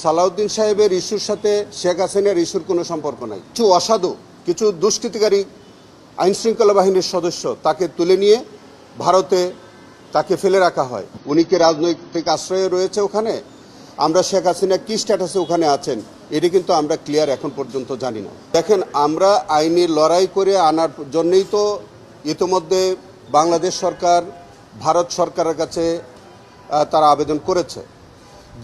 সালাউদ্দিন সাহেবের ইস্যুর সাথে শেখ হাসিনার ইস্যুর কোনো সম্পর্ক নাই। কিছু অসাধু, কিছু দুষ্কৃতিকারী আইনশৃঙ্খলা বাহিনীর সদস্য তাকে তুলে নিয়ে ভারতে তাকে ফেলে রাখা হয়। উনি কি রাজনৈতিক আশ্রয়ে রয়েছে ওখানে? আমরা শেখ হাসিনা কি স্ট্যাটাসে ওখানে আছেন এটি কিন্তু আমরা ক্লিয়ার এখন পর্যন্ত জানি না। দেখেন, আমরা আইনি লড়াই করে আনার জন্যই তো ইতিমধ্যে বাংলাদেশ সরকার ভারত সরকারের কাছে তারা আবেদন করেছে।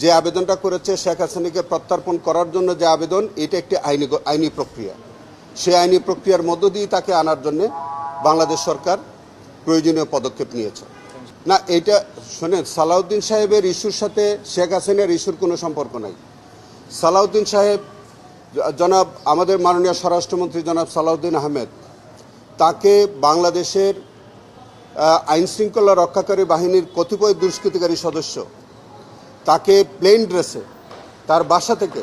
যে আবেদনটা করেছে শেখ হাসিনাকে প্রত্যর্পণ করার জন্য, যে আবেদন, এটা একটি আইনি প্রক্রিয়া। সেই আইনি প্রক্রিয়ার মধ্য দিয়ে তাকে আনার জন্য বাংলাদেশ সরকার প্রয়োজনীয় পদক্ষেপ নিয়েছে। না, এটা শোনেন, সালাউদ্দিন সাহেবের ইস্যুর সাথে শেখ হাসিনার ইস্যুর কোনো সম্পর্ক নাই। সালাউদ্দিন সাহেব, জনাব আমাদের মাননীয় স্বরাষ্ট্রমন্ত্রী জনাব সালাউদ্দিন আহমেদ, তাকে বাংলাদেশের আইনশৃঙ্খলা রক্ষাকারী বাহিনীর কতিপয় দুষ্কৃতিকারী সদস্য তাকে প্লেন ড্রেসে তার বাসা থেকে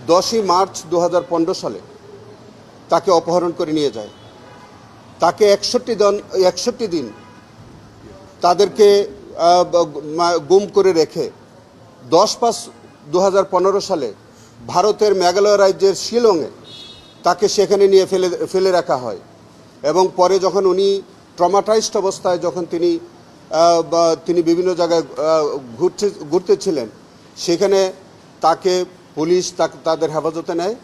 10ই মার্চ 2015 সালে তাকে অপহরণ করে নিয়ে যায়। তাকে 61 দিন তাদেরকে গুম করে রেখে 10/5/2015 সালে ভারতের মেঘালয় রাজ্যের শিলংয়ে তাকে সেখানে নিয়ে ফেলে রাখা হয়। এবং পরে যখন উনি ট্রমাটাইজড অবস্থায় যখন তিনি বিভিন্ন জায়গায় ঘুরতেছিলেন, সেখানে তাকে পুলিশ তাদের হেফাজতে নেয়।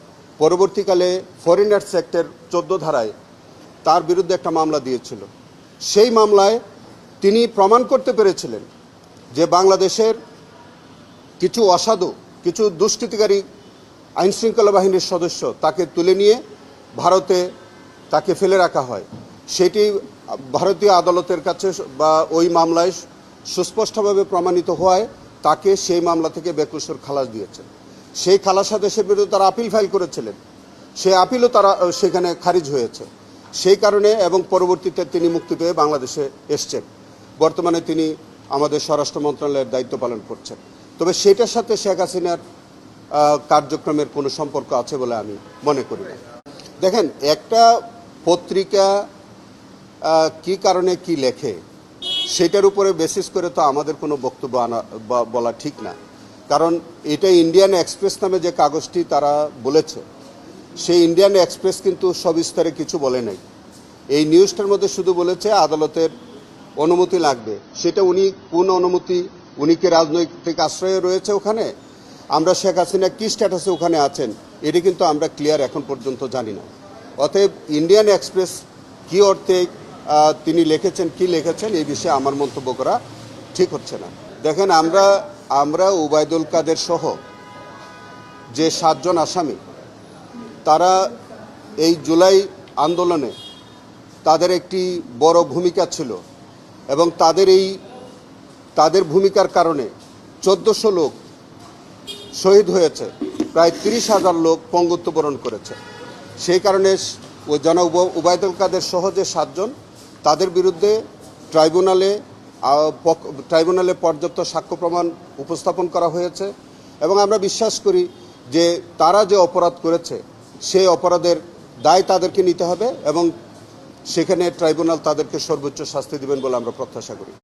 পরবর্তীকালে ফরেনার্স অ্যাক্টের 14 ধারায় তার বিরুদ্ধে একটা মামলা দিয়েছিল। সেই মামলায় তিনি প্রমাণ করতে পেরেছিলেন যে বাংলাদেশের কিছু অসাধু, কিছু দুষ্কৃতিকারী আইনশৃঙ্খলা বাহিনীর সদস্য তাকে তুলে নিয়ে ভারতে তাকে ফেলে রাখা হয়। সেটি ভারতীয় আদালতের কাছে বা ওই মামলায় সুস্পষ্টভাবে প্রমাণিত হওয়ায় তাকে সেই মামলা থেকে বেকসুর খালাস দিয়েছে। সেই খালাসাদেশের বিরুদ্ধে তারা আপিল ফাইল করেছিলেন, সেই আপিলও তারা সেখানে খারিজ হয়েছে। সেই কারণে এবং পরবর্তীতে তিনি মুক্তি পেয়ে বাংলাদেশে এসছেন। বর্তমানে তিনি আমাদের স্বরাষ্ট্র মন্ত্রণালয়ের দায়িত্ব পালন করছেন। তবে সেটার সাথে শেখ হাসিনার কার্যক্রমের কোনো সম্পর্ক আছে বলে আমি মনে করি না। দেখেন, একটা পত্রিকা কি কারণে কি লেখে সেটার উপরে বেসিস করে তো আমাদের কোনো বক্তব্য বলা ঠিক না। কারণ এটা ইন্ডিয়ান এক্সপ্রেস নামে যে কাগজটি তারা বলেছে, সেই ইন্ডিয়ান এক্সপ্রেস কিন্তু সবিস্তারে কিছু বলে নাই। এই নিউজটার মধ্যে শুধু বলেছে আদালতের অনুমতি লাগবে। সেটা উনি কোন অনুমতি, উনি কি রাজনৈতিক আশ্রয়ে রয়েছে ওখানে, আমরা শেখ হাসিনা কি স্ট্যাটাসে ওখানে আছেন এটি কিন্তু আমরা ক্লিয়ার এখন পর্যন্ত জানি না। অতএব ইন্ডিয়ান এক্সপ্রেস কি অর্থে তিনি লিখেছেন, কি লিখেছেন, এই বিষয়ে আমার মন্তব্য করা ঠিক হচ্ছে না। দেখেন, আমরা ওবায়দুল কাদের সহ যে 7 জন আসামি, তারা এই জুলাই আন্দোলনে তাদের একটি বড় ভূমিকা ছিল এবং তাদের ভূমিকার কারণে 1400 লোক শহীদ হয়েছে, প্রায় 30,000 লোক পঙ্গুত্ব বরণ করেছে। সেই কারণে ওই জনাব ওবায়দুল কাদের সহ যে 7 জন, তাদের বিরুদ্ধে ট্রাইব্যুনালে পর্যাপ্ত সাক্ষ্য প্রমাণ উপস্থাপন করা হয়েছে এবং আমরা বিশ্বাস করি যে তারা যে অপরাধ করেছে সেই অপরাধের দায় তাদেরকে নিতে হবে এবং সেখানে ট্রাইব্যুনাল তাদেরকে সর্বোচ্চ শাস্তি দেবেন বলে আমরা প্রত্যাশা করি।